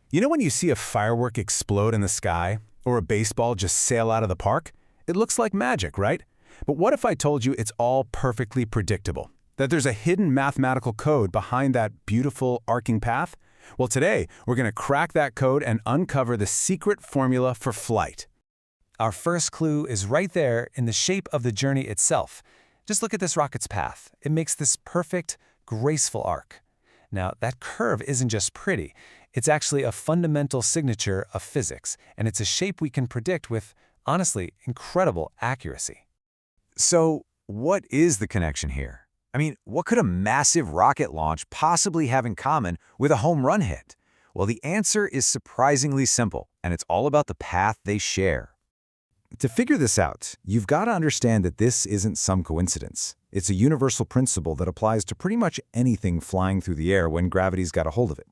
You know when you see a firework explode in the sky, or a baseball just sail out of the park? It looks like magic, right? But what if I told you it's all perfectly predictable? That there's a hidden mathematical code behind that beautiful arcing path? Well, today, we're going to crack that code and uncover the secret formula for flight. Our first clue is right there in the shape of the journey itself. Just look at this rocket's path. It makes this perfect, graceful arc. Now, that curve isn't just pretty. It's actually a fundamental signature of physics, and it's a shape we can predict with, honestly, incredible accuracy. So, what is the connection here? I mean, what could a massive rocket launch possibly have in common with a home run hit? Well, the answer is surprisingly simple, and it's all about the path they share. To figure this out, you've got to understand that this isn't some coincidence. It's a universal principle that applies to pretty much anything flying through the air when gravity's got a hold of it.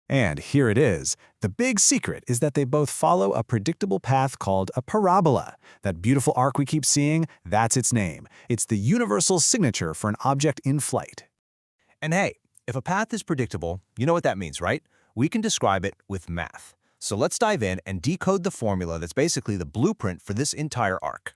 And here it is. The big secret is that they both follow a predictable path called a parabola. That beautiful arc we keep seeing, that's its name. It's the universal signature for an object in flight. And hey, if a path is predictable, you know what that means, right? We can describe it with math. So let's dive in and decode the formula that's basically the blueprint for this entire arc.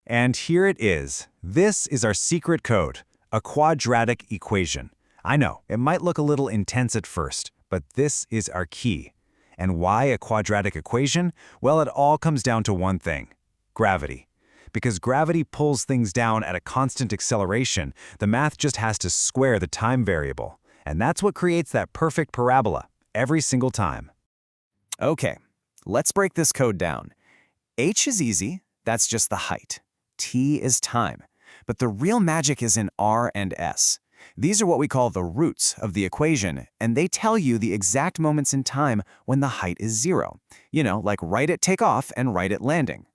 And here it is. This is our secret code, a quadratic equation. I know, it might look a little intense at first, but this is our key. And why a quadratic equation? Well, it all comes down to one thing: gravity. Because gravity pulls things down at a constant acceleration, the math just has to square the time variable. And that's what creates that perfect parabola, every single time. Okay, let's break this code down. H is easy, that's just the height. T is time. But the real magic is in R and S. These are what we call the roots of the equation, and they tell you the exact moments in time when the height is 0. You know, like right at takeoff and right at landing.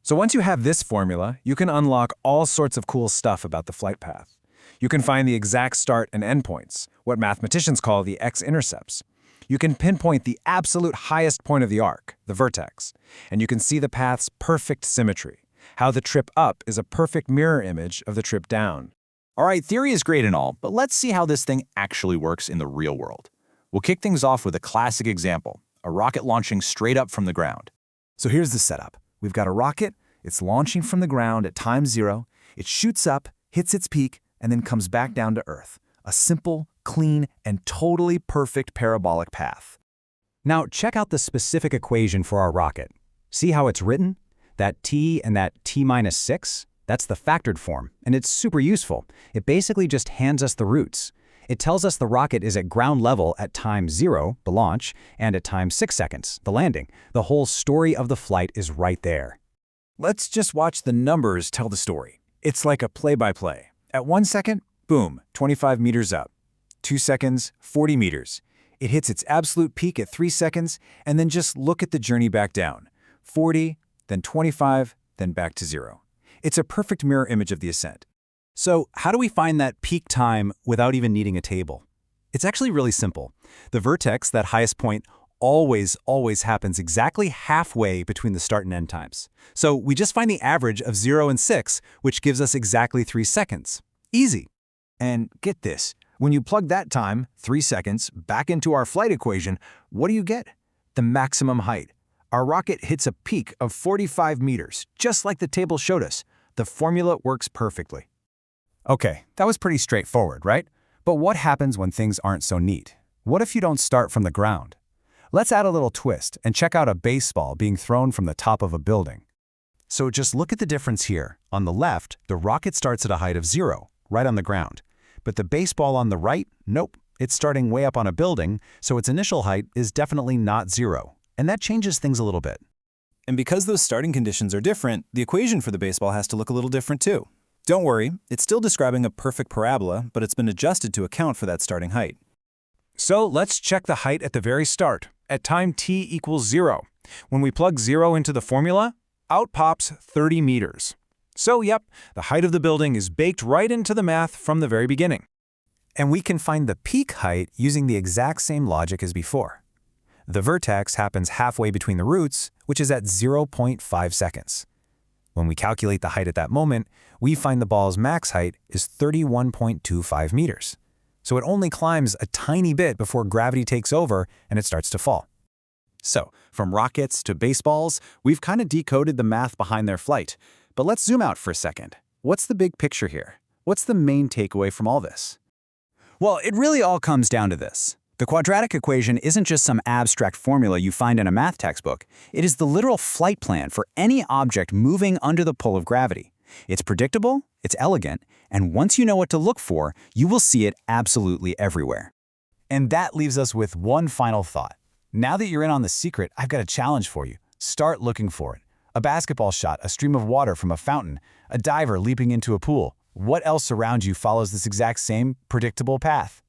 So once you have this formula, you can unlock all sorts of cool stuff about the flight path. You can find the exact start and end points, what mathematicians call the x-intercepts. You can pinpoint the absolute highest point of the arc, the vertex, and you can see the path's perfect symmetry, how the trip up is a perfect mirror image of the trip down. All right, theory is great and all, but let's see how this thing actually works in the real world. We'll kick things off with a classic example, a rocket launching straight up from the ground. So here's the setup. We've got a rocket, it's launching from the ground at time 0, it shoots up, hits its peak, and then comes back down to Earth. A simple, clean, and totally perfect parabolic path. Now, check out the specific equation for our rocket. See how it's written? That t and that t-6? That's the factored form, and it's super useful. It basically just hands us the roots. It tells us the rocket is at ground level at time 0, the launch, and at time 6 seconds, the landing. The whole story of the flight is right there. Let's just watch the numbers tell the story. It's like a play-by-play. At 1 second, boom, 25 meters up. 2 seconds, 40 meters. It hits its absolute peak at 3 seconds, and then just look at the journey back down. 40, then 25, then back to 0. It's a perfect mirror image of the ascent. So how do we find that peak time without even needing a table? It's actually really simple. The vertex, that highest point, always happens exactly halfway between the start and end times. So we just find the average of 0 and 6, which gives us exactly 3 seconds. Easy. And get this, when you plug that time, 3 seconds, back into our flight equation, what do you get? The maximum height. Our rocket hits a peak of 45 meters, just like the table showed us. The formula works perfectly. Okay, that was pretty straightforward, right? But what happens when things aren't so neat? What if you don't start from the ground? Let's add a little twist and check out a baseball being thrown from the top of a building. So just look at the difference here. On the left, the rocket starts at a height of 0, right on the ground. But the baseball on the right, nope, it's starting way up on a building, so its initial height is definitely not 0. And that changes things a little bit. And because those starting conditions are different, the equation for the baseball has to look a little different too. Don't worry, it's still describing a perfect parabola, but it's been adjusted to account for that starting height. So let's check the height at the very start, at time t equals 0. When we plug 0 into the formula, out pops 30 meters. So yep, the height of the building is baked right into the math from the very beginning. And we can find the peak height using the exact same logic as before. The vertex happens halfway between the roots, which is at 0.5 seconds. When we calculate the height at that moment, we find the ball's max height is 31.25 meters. So it only climbs a tiny bit before gravity takes over and it starts to fall. So, from rockets to baseballs, we've kind of decoded the math behind their flight. But let's zoom out for a second. What's the big picture here? What's the main takeaway from all this? Well, it really all comes down to this. The quadratic equation isn't just some abstract formula you find in a math textbook. It is the literal flight plan for any object moving under the pull of gravity. It's predictable, it's elegant, and once you know what to look for, you will see it absolutely everywhere. And that leaves us with one final thought. Now that you're in on the secret, I've got a challenge for you. Start looking for it. A basketball shot, a stream of water from a fountain, a diver leaping into a pool. What else around you follows this exact same predictable path?